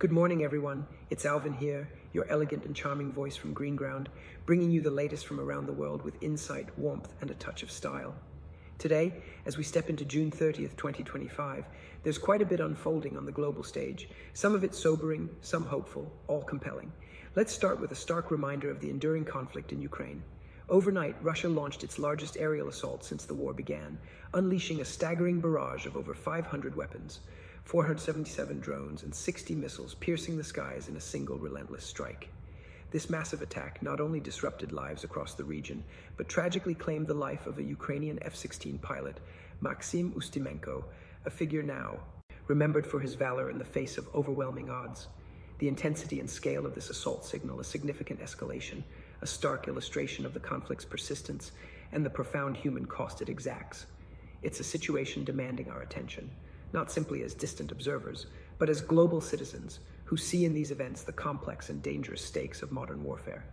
Good morning, everyone. It's Alvin here, your elegant and charming voice from Green Ground, bringing you the latest from around the world with insight, warmth, and a touch of style. Today, as we step into June 30th, 2025, there's quite a bit unfolding on the global stage, some of it sobering, some hopeful, all compelling. Let's start with a stark reminder of the enduring conflict in Ukraine. Overnight, Russia launched its largest aerial assault since the war began, unleashing a staggering barrage of over 500 weapons, 477 drones, and 60 missiles piercing the skies in a single relentless strike. This massive attack not only disrupted lives across the region, but tragically claimed the life of a Ukrainian F-16 pilot, Maxim Ustimenko, a figure now remembered for his valor in the face of overwhelming odds. The intensity and scale of this assault signal a significant escalation, a stark illustration of the conflict's persistence and the profound human cost it exacts. It's a situation demanding our attention, not simply as distant observers, but as global citizens who see in these events the complex and dangerous stakes of modern warfare.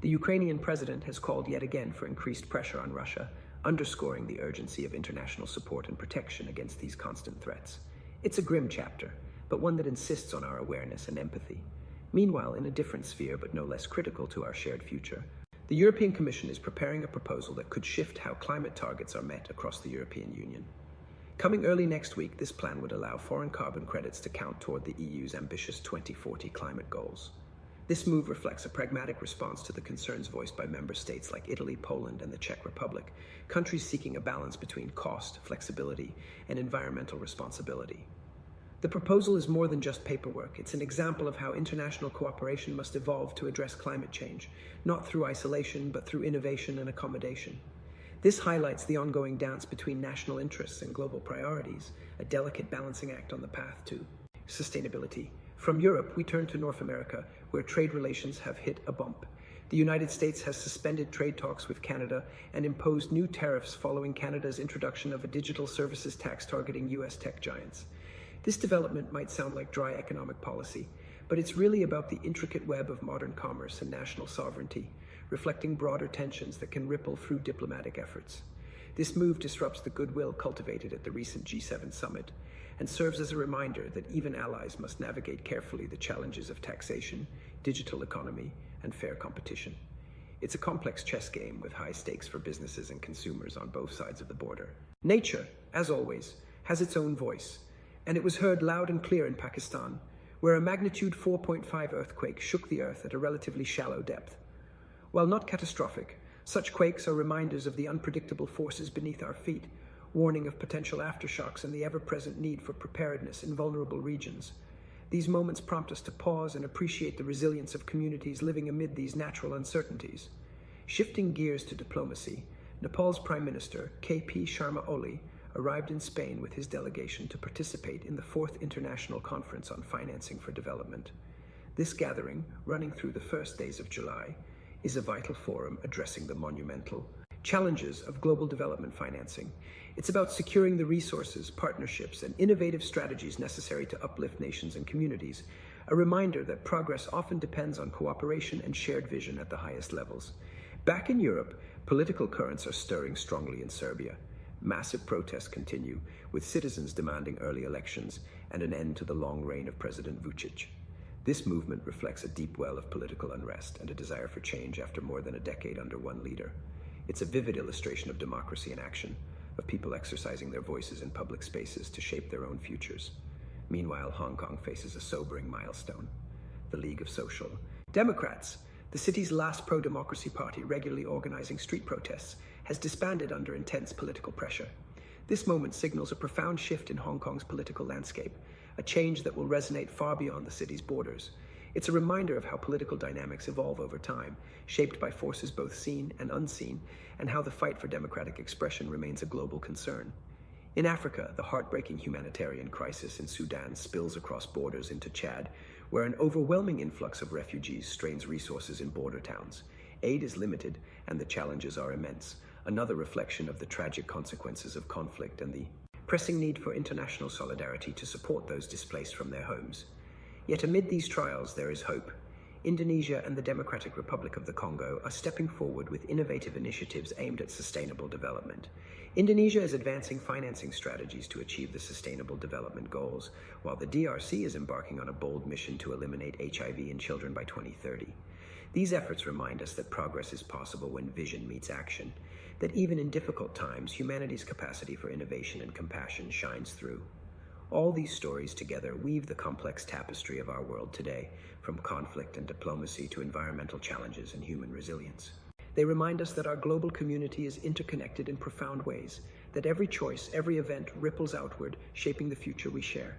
The Ukrainian president has called yet again for increased pressure on Russia, underscoring the urgency of international support and protection against these constant threats. It's a grim chapter, but one that insists on our awareness and empathy. Meanwhile, in a different sphere, but no less critical to our shared future, the European Commission is preparing a proposal that could shift how climate targets are met across the European Union. Coming early next week, this plan would allow foreign carbon credits to count toward the EU's ambitious 2040 climate goals. This move reflects a pragmatic response to the concerns voiced by member states like Italy, Poland, and the Czech Republic, countries seeking a balance between cost, flexibility, and environmental responsibility. The proposal is more than just paperwork. It's an example of how international cooperation must evolve to address climate change, not through isolation, but through innovation and accommodation. This highlights the ongoing dance between national interests and global priorities, a delicate balancing act on the path to sustainability. From Europe, we turn to North America, where trade relations have hit a bump. The United States has suspended trade talks with Canada and imposed new tariffs following Canada's introduction of a digital services tax targeting U.S. tech giants. This development might sound like dry economic policy, but it's really about the intricate web of modern commerce and national sovereignty, reflecting broader tensions that can ripple through diplomatic efforts. This move disrupts the goodwill cultivated at the recent G7 summit and serves as a reminder that even allies must navigate carefully the challenges of taxation, digital economy, and fair competition. It's a complex chess game with high stakes for businesses and consumers on both sides of the border. Nature, as always, has its own voice, and it was heard loud and clear in Pakistan, where a magnitude 4.5 earthquake shook the earth at a relatively shallow depth. While not catastrophic, such quakes are reminders of the unpredictable forces beneath our feet, warning of potential aftershocks and the ever-present need for preparedness in vulnerable regions. These moments prompt us to pause and appreciate the resilience of communities living amid these natural uncertainties. Shifting gears to diplomacy, Nepal's Prime Minister, K.P. Sharma Oli, arrived in Spain with his delegation to participate in the 4th International Conference on Financing for Development. This gathering, running through the first days of July, is a vital forum addressing the monumental challenges of global development financing. It's about securing the resources, partnerships, and innovative strategies necessary to uplift nations and communities, a reminder that progress often depends on cooperation and shared vision at the highest levels. Back in Europe, political currents are stirring strongly in Serbia. Massive protests continue, with citizens demanding early elections and an end to the long reign of President Vučić. This movement reflects a deep well of political unrest and a desire for change after more than a decade under one leader. It's a vivid illustration of democracy in action, of people exercising their voices in public spaces to shape their own futures. Meanwhile, Hong Kong faces a sobering milestone: the League of Social Democrats, the city's last pro-democracy party regularly organizing street protests, has disbanded under intense political pressure. This moment signals a profound shift in Hong Kong's political landscape, a change that will resonate far beyond the city's borders. It's a reminder of how political dynamics evolve over time, shaped by forces both seen and unseen, and how the fight for democratic expression remains a global concern. In Africa, the heartbreaking humanitarian crisis in Sudan spills across borders into Chad, where an overwhelming influx of refugees strains resources in border towns. Aid is limited, and the challenges are immense, another reflection of the tragic consequences of conflict and the pressing need for international solidarity to support those displaced from their homes. Yet amid these trials, there is hope. Indonesia and the Democratic Republic of the Congo are stepping forward with innovative initiatives aimed at sustainable development. Indonesia is advancing financing strategies to achieve the Sustainable Development Goals, while the DRC is embarking on a bold mission to eliminate HIV in children by 2030. These efforts remind us that progress is possible when vision meets action, that even in difficult times, humanity's capacity for innovation and compassion shines through. All these stories together weave the complex tapestry of our world today, from conflict and diplomacy to environmental challenges and human resilience. They remind us that our global community is interconnected in profound ways, that every choice, every event ripples outward, shaping the future we share.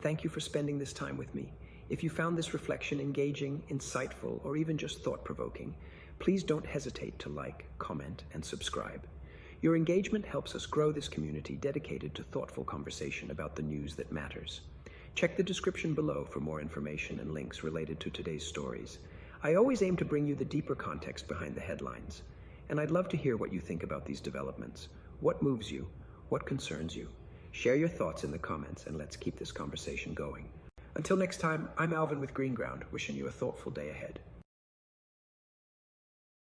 Thank you for spending this time with me. If you found this reflection engaging, insightful, or even just thought-provoking, please don't hesitate to like, comment, and subscribe. Your engagement helps us grow this community dedicated to thoughtful conversation about the news that matters. Check the description below for more information and links related to today's stories. I always aim to bring you the deeper context behind the headlines, and I'd love to hear what you think about these developments. What moves you? What concerns you? Share your thoughts in the comments, and let's keep this conversation going. Until next time, I'm Alvin with Green Ground, wishing you a thoughtful day ahead.